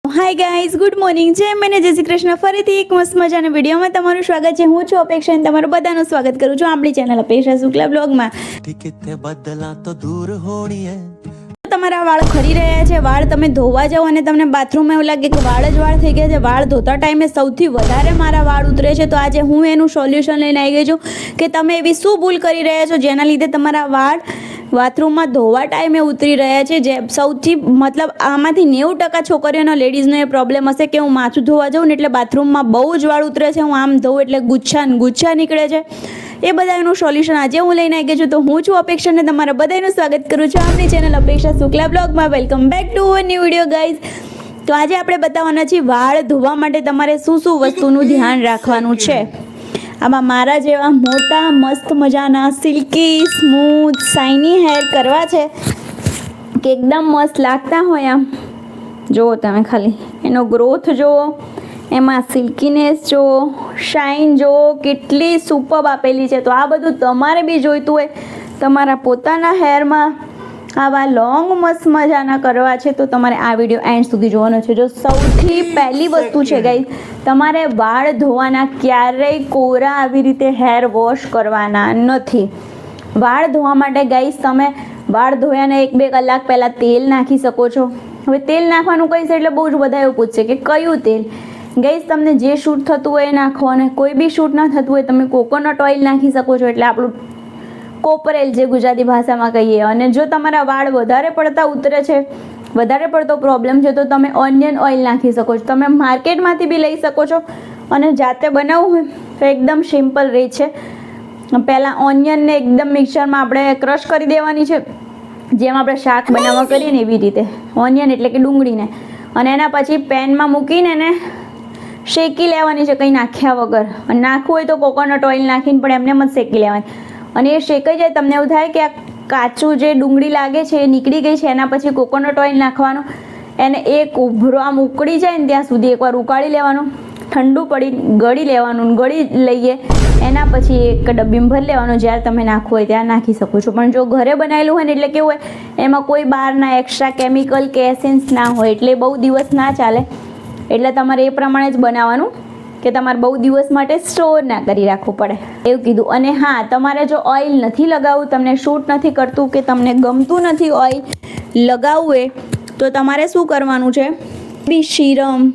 Hi guys, good morning. જય મને જય શ્રી કૃષ્ણ. ફરીથી એક મસ્ત મજાના વિડીયોમાં તમારું સ્વાગત છે. હું છું અપેક્ષા અને તમારું બધાનું સ્વાગત કરું છું આપણી ચેનલ અપેક્ષા શુક્લા બ્લોગમાં. તમારા વાળ ખરી રહ્યા છે, વાળ તમે ધોવા જાઓ અને તમને બાથરૂમમાં એવું લાગે કે વાળ જ વાળ થઈ ગયા છે. વાળ ધોતા ટાઈમે સૌથી વધારે મારા વાળ ઉતરે છે. તો આજે હું એનું સોલ્યુશન લઈને આવી ગઈ છું કે તમે એવી શું ભૂલ કરી રહ્યા છો જેના લીધે તમારા વાળ બાથરૂમમાં ધોવા ટાઈમે ઉતરી રહ્યા છે. જે સૌથી મતલબ આમાંથી 90% છોકરીઓનો લેડીઝનો એ પ્રોબ્લેમ હશે કે હું માથું ધોવા જાઉં ને એટલે બાથરૂમમાં બહુ જ વાળ ઉતરે છે, હું આમ ધોઉં એટલે ગુચ્છા નીકળે છે. એ બધાનું સોલ્યુશન આજે હું લઈને આવી ગઈ છું. તો હું છું અપેક્ષા અને તમારા બધાનું સ્વાગત કરું છું આપણી ચેનલ અપેક્ષા શુક્લા બ્લોગમાં. Welcome back to a new video guys. તો આજે આપણે બતાવવાના છીએ વાળ ધોવા માટે તમારે શું શું વસ્તુનું ધ્યાન રાખવાનું છે. આમાં મારા જેવા મોટા મસ્ત મજાના સિલ્કી સ્મૂથ શાઇની હેર કરવા છે કે એકદમ મસ્ત લાગતા હોય. આમ જુઓ તમે ખાલી એનો ગ્રોથ જુઓ, એમાં સિલ્કીનેસ જુઓ, શાઇન જુઓ, કેટલી સુપર આપેલી છે. તો આ બધું તમારે બી જોઈતું હોય તમારા પોતાના હેરમાં આવા લોંગ મસ્ત મજાના કરવા છે તો તમારે આ વિડીયો એન્ડ સુધી જોવાનો છે. જો સૌથી પહેલી વસ્તુ છે ગાઈઝ, તમારે વાળ ધોવાના ક્યારેય કોરા આવી રીતે હેર વોશ કરવાના નથી. વાળ ધોવા માટે ગાઈઝ તમે વાળ ધોયાને 1-2 કલાક પહેલાં તેલ નાખી શકો છો. હવે તેલ નાખવાનું કહીશ એટલે બહુ જ બધા એવું પૂછશે કે કયું તેલ. ગાઈઝ તમને જે શૂટ થતું હોય એ નાખો, અને કોઈ બી શૂટ ના થતું હોય તમે કોકોનટ ઓઇલ નાખી શકો છો, એટલે આપણું કોપરેલ જે ગુજરાતી ભાષામાં કહીએ. અને જો તમારા વાળ વધારે પડતા ઉતરે છે, વધારે પડતો પ્રોબ્લેમ છે, તો તમે ઓનિયન ઓઇલ નાખી શકો છો. તમે માર્કેટમાંથી બી લઈ શકો છો અને જાતે બનાવવું હોય તો એકદમ સિમ્પલ રહે છે. પહેલાં ઓનિયનને એકદમ મિક્સરમાં આપણે ક્રશ કરી દેવાની છે, જેમ આપણે શાક બનાવવા કરીએ ને એવી રીતે. ઓનિયન એટલે કે ડુંગળીને, અને એના પછી પેનમાં મૂકીને એને શેકી લેવાની છે કંઈ નાખ્યા વગર. અને નાખવું હોય તો કોકોનટ ઓઇલ નાખીને પણ એમને જ શેકી લેવાની. અને એ શેકાઈ જાય તમને એવું થાય કે આ કાચું જે ડુંગળી લાગે છે એ નીકળી ગઈ છે, એના પછી કોકોનટ ઓઇલ નાખવાનું. એને એક ઉભરો આમ ઉકળી જાય ને ત્યાં સુધી એકવાર ઉકાળી લેવાનું, ઠંડુ પડી ગળી લેવાનું. ગળી લઈએ એના પછી એક ડબ્બીમાં ભરી લેવાનું. જ્યારે તમે નાખવું હોય ત્યાં નાખી શકો છો. પણ જો ઘરે બનાવેલું હોય ને એટલે કેવું હોય એમાં કોઈ બહારના એક્સ્ટ્રા કેમિકલ કે એસેન્સ ના હોય, એટલે બહુ દિવસ ના ચાલે. એટલે તમારે એ પ્રમાણે જ બનાવવાનું કે તમારે બહુ દિવસ માટે સ્ટોર ના કરી રાખવું પડે એવું કીધું. અને હા, તમારે જો ઓઇલ નથી લગાવવું, તમને શૂટ નથી કરતું કે તમને ગમતું નથી ઓઇલ લગાવવું એ, તો તમારે શું કરવાનું છે, બી સીરમ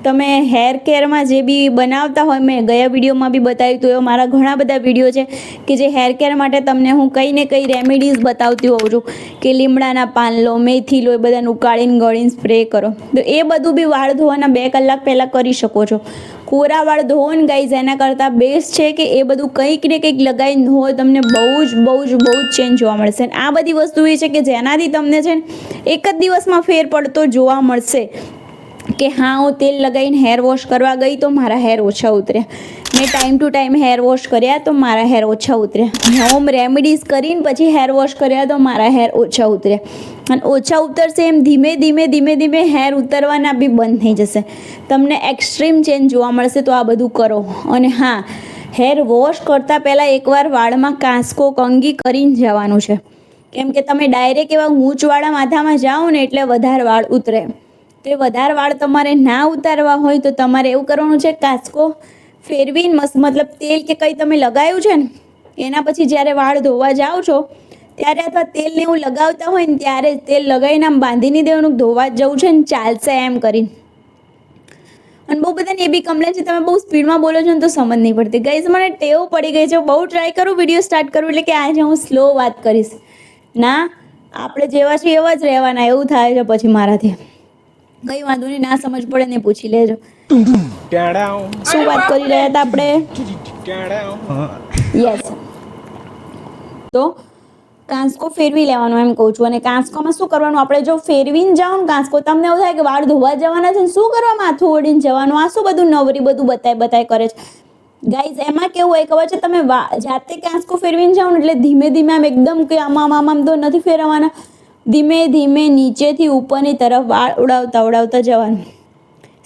તમે હેર કેરમાં જે બી બનાવતા હોય, મેં ગયા વિડીયોમાં બી બતાવ્યું હતું, એવા મારા ઘણા બધા વિડીયો છે કે જે હેર કેર માટે તમને હું કંઈ ને કંઈ રેમેડીઝ બતાવતી હોઉં છું કે લીમડાના પાન લો, મેથી લો, એ બધાને ઉકાળીને ગળીને સ્પ્રે કરો. તો એ બધું બી વાળ ધોવાના 2 કલાક પહેલાં કરી શકો છો. કોરા વાળ ધોવો ને ગાઈઝ, એના કરતાં બેસ્ટ છે કે એ બધું કંઈક ને કંઈક લગાવીને ધોવો, તમને બહુ જ ચેન્જ જોવા મળશે. આ બધી વસ્તુ એ છે કે જેનાથી તમને છે ને એક જ દિવસમાં ફેર પડતો જોવા મળશે કે હા, હું તેલ લગાવીને હેર વોશ કરવા ગઈ તો મારા હેર ઓછા ઉતર્યા, મેં time to time hair wash કર્યા તો મારા હેર ઓછા ઉતર્યા, હોમ રેમેડીઝ કરીને પછી હેર વોશ કર્યા તો મારા હેર ઓછા ઉતર્યા. અને ઓછા ઉતરશે એમ ધીમે હેર ઉતરવાના બી બંધ થઈ જશે. તમને એક્સ્ટ્રીમ ચેન્જ જોવા મળશે. તો આ બધું કરો. અને હા, હેર વોશ કરતાં પહેલાં એકવાર વાળમાં કાંસકો કંઘી કરીને જવાનું છે, કેમ કે તમે ડાયરેક્ટ એવા ઊંચવાળા માથામાં જાઓ ને એટલે વધારે વાળ ઉતરે. તે વધારે વાળ તમારે ના ઉતારવા હોય તો તમારે એવું કરવાનું છે, કાંસકો ફેરવીને મતલબ તેલ કે કંઈ તમે લગાવ્યું છે ને એના પછી જ્યારે વાળ ધોવા જાઓ છો ત્યારે, અથવા તેલને એવું લગાવતા હોય ને ત્યારે તેલ લગાવીને આમ બાંધીને દેવાનું, ધોવા જવું છે ને ચાલશે એમ કરીને. અને બહુ બધાને એ બી કમ્પ્લેન છે તમે બહુ સ્પીડમાં બોલો છો ને તો સમજ નહીં પડતી. ગાઈઝ, મને ટેવ પડી ગઈ છે, બહુ ટ્રાય કરું વિડીયો સ્ટાર્ટ કરું એટલે કે આજે હું સ્લો વાત કરીશ. ના, આપણે જેવા છીએ એવા જ રહેવાના એવું થાય છે પછી મારાથી. કઈ વાંધો નહીં, ના સમજ પડે ને પૂછી લેજો. શું વાત કરી રહ્યા હતા આપણે? યસ. તો કાંસકો ફેરવી લેવાનો એમ કહું છું. અને કાંસકોમાં શું કરવાનું, આપણે જો ફેરવીને જાઓ ને કાંસકો, તમને એવું થાય કે વાળ ધોવા જવાના છે ને શું કરવા માથું ઓળીને જવાનું, આ શું બધું નવરી બધું બતાય કરે છે. ગાઈઝ, એમાં કેવું હોય ખબર છે, તમે જાતે કાંસકો ફેરવીને જાઓ ને એટલે ધીમે આમ એકદમ કે આમ તો નથી ફેરવવાના, ધીમે નીચેથી ઉપરની તરફ વાળ ઉડાવતા જવાનું.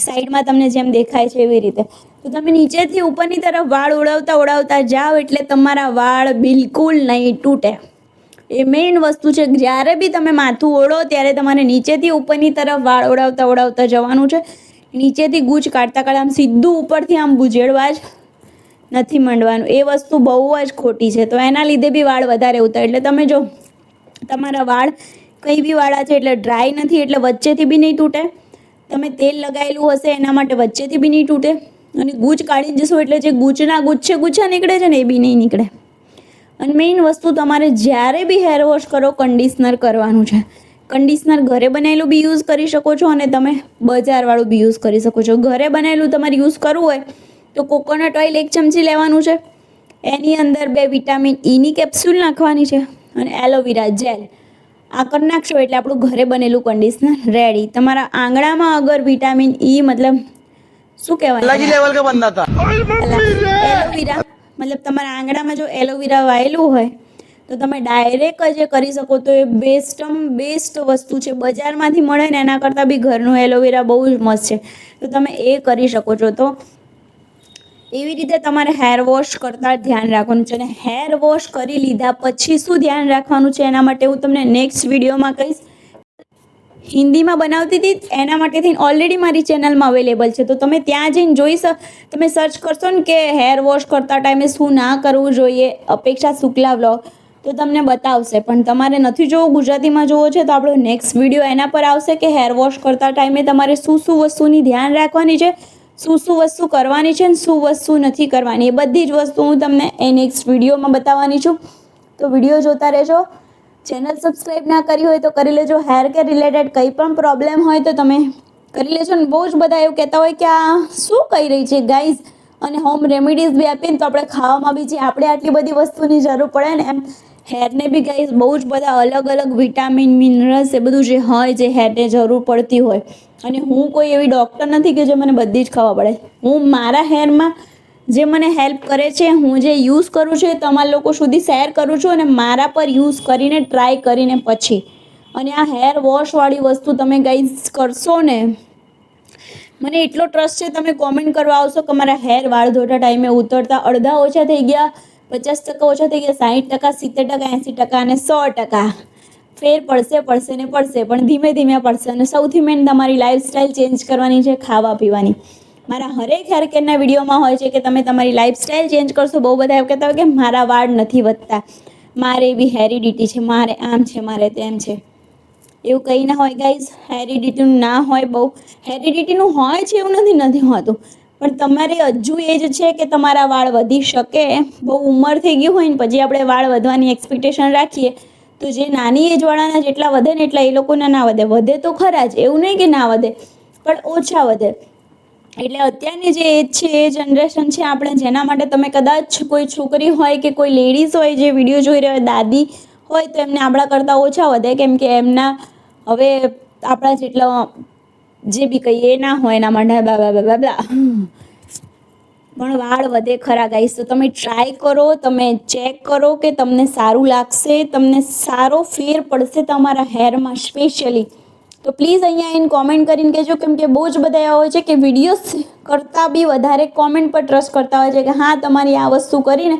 સાઈડમાં તમને જેમ દેખાય છે એવી રીતે. તો તમે નીચેથી ઉપરની તરફ વાળ ઉડાવતા જાઓ એટલે તમારા વાળ બિલકુલ નહીં તૂટે. એ મેઇન વસ્તુ છે. જ્યારે બી તમે માથું ઓળો ત્યારે તમારે નીચેથી ઉપરની તરફ વાળ ઓળાવતા જવાનું છે. નીચેથી ગૂંચ કાઢતા આમ સીધું ઉપરથી આમ ગુજેડવા જ નથી માંડવાનું. એ વસ્તુ બહુ જ ખોટી છે. તો એના લીધે બી વાળ વધારે ઉતરે. એટલે તમે જો તમારા વાળ કંઈ બી વાળા છે એટલે ડ્રાય નથી એટલે વચ્ચેથી બી નહીં તૂટે. તમે તેલ લગાવેલું હશે એના માટે વચ્ચેથી બી નહીં તૂટે. અને ગૂંચ કાઢી જશો એટલે જે ગુચ્છા નીકળે છે ને એ બી નહીં નીકળે. અને મેઇન વસ્તુ તમારે જ્યારે બી હેર વોશ કરો કન્ડિશનર કરવાનું છે. કન્ડિશનર ઘરે બનાવેલું બી યુઝ કરી શકો છો અને તમે બજારવાળું બી યુઝ કરી શકો છો. ઘરે બનાવેલું તમારે યુઝ કરવું હોય તો કોકોનટ ઓઇલ 1 ચમચી લેવાનું છે. એની અંદર 2 વિટામિન ઈની કેપ્સ્યુલ નાખવાની છે અને એલોવેરા જેલ. આ કરી નાખશો એટલે આપણું ઘરે બનેલું કન્ડિશનર રેડી. તમારા આંગણામાં અગર વિટામિન ઈ મતલબ શું કહેવાય એલોવેરા મતલબ તમારા આંગણામાં જો એલોવેરા વાયેલું હોય તો તમે ડાયરેક્ટ જ કરી શકો. તો એ બેસ્ટ વસ્તુ છે. બજારમાંથી મળે ને એના કરતાં બી ઘરનું એલોવેરા બહુ જ મસ્ત છે. તો તમે એ કરી શકો છો. તો એવી રીતે તમારે હેર વોશ કરતાં ધ્યાન રાખવાનું છે. અને હેર વોશ કરી લીધા પછી શું ધ્યાન રાખવાનું છે એના માટે હું તમને નેક્સ્ટ વિડીયોમાં કહીશ. હિન્દીમાં બનાવતી હતી એના માટેથી ઓલરેડી મારી ચેનલમાં અવેલેબલ છે. તો તમે ત્યાં જઈને તમે સર્ચ કરશો ને કે હેર વોશ કરતા ટાઈમે શું ના કરવું જોઈએ અપેક્ષા શુક્લા વ્લોગ તો તમને બતાવશે. પણ તમારે નથી જોવું, ગુજરાતીમાં જોવો છે તો આપણો નેક્સ્ટ વિડીયો એના પર આવશે કે હેર વોશ કરતા ટાઈમે તમારે શું વસ્તુની ધ્યાન રાખવાની છે, શું વસ્તુ કરવાની છે અને શું વસ્તુ નથી કરવાની. એ બધી જ વસ્તુ હું તમને એ નેક્સ્ટ વિડીયોમાં બતાવવાની છું. તો વિડીયો જોતા રહેજો. ચેનલ સબસ્ક્રાઈબ ના કરી હોય તો કરી લેજો. હેર કેર રિલેટેડ કંઈ પણ પ્રોબ્લેમ હોય તો તમે કરી લેજો. ને બહુ જ બધા એવું કહેતા હોય કે આ શું કહી રહી છે ગાઈઝ, અને હોમ રેમેડીઝ બી આપીએ ને તો આપણે ખાવામાં બી જે આપણે આટલી બધી વસ્તુની જરૂર પડે ને એમ હેરને બી ગાઈઝ બહુ જ બધા અલગ વિટામિન મિનરલ્સ એ બધું જે હોય જે હેરને જરૂર પડતી હોય. અને હું કોઈ એવી ડૉક્ટર નથી કે જે મને બધી જ ખાવા પડે. હું મારા હેરમાં જે મને હેલ્પ કરે છે, હું જે યુઝ કરું છું એ તમારા લોકો સુધી શેર કરું છું અને મારા પર યુઝ કરીને ટ્રાય કરીને પછી. અને આ હેર વોશવાળી વસ્તુ તમે ગાઈઝ કરશો ને મને એટલો ટ્રસ્ટ છે. તમે કોમેન્ટ કરવા આવશો કે મારા હેર વાળ ધોતા ટાઈમે ઉતરતા અડધા ઓછા થઈ ગયા, 50% ઓછા થઈ ગયા, 60%, 70%, 80% અને 100% ફેર પડશે ને પડશે. પણ ધીમે પડશે. અને સૌથી મેઇન તમારી લાઈફસ્ટાઈલ ચેન્જ કરવાની છે, ખાવા પીવાની. મારા હરેક હેર કેરના વિડીયોમાં હોય છે કે તમે તમારી લાઈફસ્ટાઈલ ચેન્જ કરશો. બહુ બધા એવું કહેતા હોય કે મારા વાળ નથી વધતા, મારે એવી હેરિડિટી છે, મારે આમ છે, મારે તેમ છે. એવું કંઈ ના હોય ગાઈઝ. હેરિડિટીનું ના હોય, બહુ હેરિડિટીનું હોય છે એવું નથી હોતું. પણ તમારે હજુ એ જ છે કે તમારા વાળ વધી શકે. બહુ ઉંમર થઈ ગઈ હોય ને પછી આપણે વાળ વધવાની એક્સપેક્ટેશન રાખીએ તો જે નાની એજવાળાના જેટલા વધે ને એટલા એ લોકોના ના વધે. વધે તો ખરા જ, એવું નહીં કે ના વધે, પણ ઓછા વધે. એટલે અત્યારની જે એજ છે એ જનરેશન છે આપણે જેના માટે તમે કદાચ કોઈ છોકરી હોય કે કોઈ લેડીઝ હોય જે વિડીયો જોઈ રહ્યા હોય, દાદી હોય તો એમને આપણા કરતાં ઓછા વધે. કેમ કે એમના હવે આપણા જેટલા જે બી કહીએ ના હોય એના માટે પણ વાળ વધે ખરા ગાઈસ. તો તમે ટ્રાય કરો, તમે ચેક કરો કે તમને સારું લાગશે, તમને સારો ફેર પડશે તમારા હેરમાં સ્પેશિયલી. તો પ્લીઝ અહીંયા એને કોમેન્ટ કરીને કહેજો. કેમ કે બહુ જ બધા એવા હોય છે કે વિડીયોઝ કરતાં બી વધારે કોમેન્ટ પર ટ્રસ્ટ કરતા હોય છે કે હા તમારી આ વસ્તુ કરીને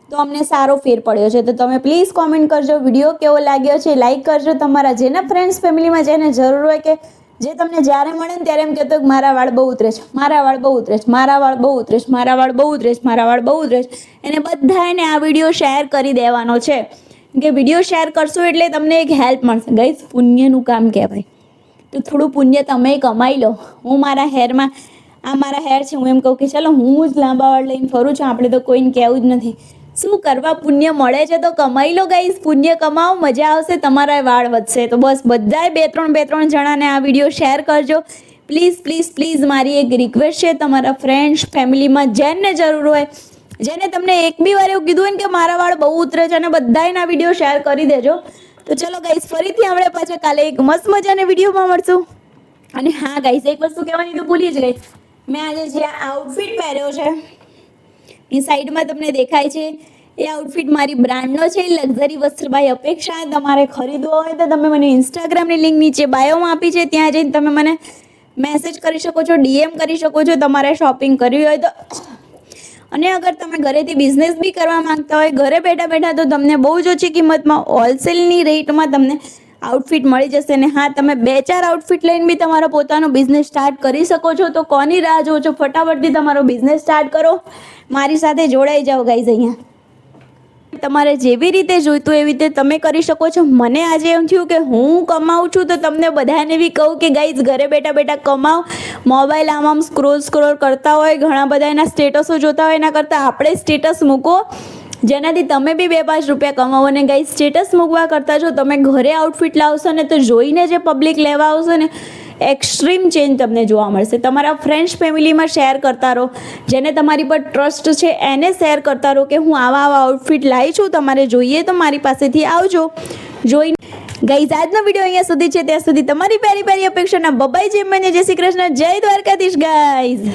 તો અમને સારો ફેર પડ્યો છે. તો તમે પ્લીઝ કોમેન્ટ કરજો. વિડીયો કેવો લાગ્યો છે લાઈક કરજો. તમારા જેના ફ્રેન્ડ્સ ફેમિલીમાં જેને જરૂર હોય કે જે તમને જ્યારે મળે ને ત્યારે એમ કહેતો કે મારા વાળ બહુ ઉતરે છે, મારા વાળ બહુ ઉતરે છે, મારા વાળ બહુ ઉતરે છે, મારા વાળ બહુ ઉતરે છે, મારા વાળ બહુ ઉતરે છે, એને બધાને આ વિડીયો શેર કરી દેવાનો છે. કે વિડીયો શેર કરશો એટલે તમને એક હેલ્પ મળશે. ગાઈઝ પુણ્યનું કામ કહેવાય. તો થોડું પુણ્ય તમે કમાઈ લો. હું મારા હેરમાં આ મારા હેર છે હું એમ કહું કે ચાલો હું જ લાંબા વાળ લઈને ફરું છું, આપણે તો કોઈને કહેવું જ નથી. શું કરવા, પુણ્ય મળે છે તો કમાઈ લો ગાઈઝ. પુણ્ય કમાવો, મજા આવશે, તમારા વાળ વધશે. તો બસ બધાએ બે ત્રણ જણાને આ વિડીયો શેર કરજો પ્લીઝ. મારી એક રિક્વેસ્ટ છે, તમારા ફ્રેન્ડ્સ ફેમિલીમાં જેને જરૂર હોય, જેને તમને એક બી વાર એવું કીધું હોય ને કે મારા વાળ બહુ ઉતરે છે અને બધાને આ વિડીયો શેર કરી દેજો. તો ચલો ગાઈઝ ફરીથી આપણે પાછા કાલે એક મસ્ત મજાના વિડીયોમાં મળશું. અને હા ગાઈઝ એક વસ્તુ કહેવાની તો ભૂલી જ ગઈ, મેં આજે જે આઉટફિટ પહેર્યો છે એ સાઈડમાં તમને દેખાય છે એ આઉટફિટ મારી બ્રાન્ડનો છે, લક્ઝરી વસ્ત્ર બાય અપેક્ષા. તમારે ખરીદવો હોય તો તમે મને ઇન્સ્ટાગ્રામની લિંક નીચે બાયોમાં આપી છે, ત્યાં જઈને તમે મને મેસેજ કરી શકો છો, DM કરી શકો છો તમારે શોપિંગ કરવી હોય તો. અને અગર તમે ઘરેથી બિઝનેસ બી કરવા માંગતા હોય ઘરે બેઠા બેઠા તો તમને બહુ જ ઓછી કિંમતમાં હોલસેલની રેટમાં તમને આઉટફિટ મળી જશે ને હા તમે 2-4 આઉટફિટ લઈને બી તમારો પોતાનો બિઝનેસ સ્ટાર્ટ કરી શકો છો. તો કોની રાહ જોવો છો? ફટાફટથી તમારો બિઝનેસ સ્ટાર્ટ કરો, મારી સાથે જોડાઈ જાઓ ગાઈઝ. અહીંયા તમારે જેવી રીતે જોઈતું એવી રીતે તમે કરી શકો છો. મને આજે એમ થયું કે હું કમાઉં છું તો તમને બધાને બી કહું કે ગાઈઝ ઘરે બેઠા બેઠા કમાઓ. મોબાઈલ આમ સ્ક્રોલ કરતા હોય, ઘણા બધા એના સ્ટેટસો જોતા હોય, એના કરતાં આપણે સ્ટેટસ મૂકો જેનાથી તમે બી 2-5 રૂપિયા કમાવો. અને ગાઈઝ સ્ટેટસ મૂકવા કરતાં જો તમે ઘરે આઉટફિટ લાવશો ને તો જોઈને જે પબ્લિક લેવા આવશે ને એક્સ્ટ્રીમ ચેન્જ તમને જોવા મળશે. તમારા ફ્રેન્ડ્સ ફેમિલીમાં શેર કરતા રહો, જેને તમારી પર ટ્રસ્ટ છે એને શેર કરતા રહો કે હું આવા આઉટફિટ લાવી છું, તમારે જોઈએ તો મારી પાસેથી આવજો. જોઈને ગાઈઝ આજનો વિડીયો અહીંયા સુધી છે, ત્યાં સુધી તમારી પ્યારી પ્યારી અપેક્ષાના બબાઈ જય મને જય શ્રી કૃષ્ણ, જય દ્વારકાધીશ ગાઈઝ.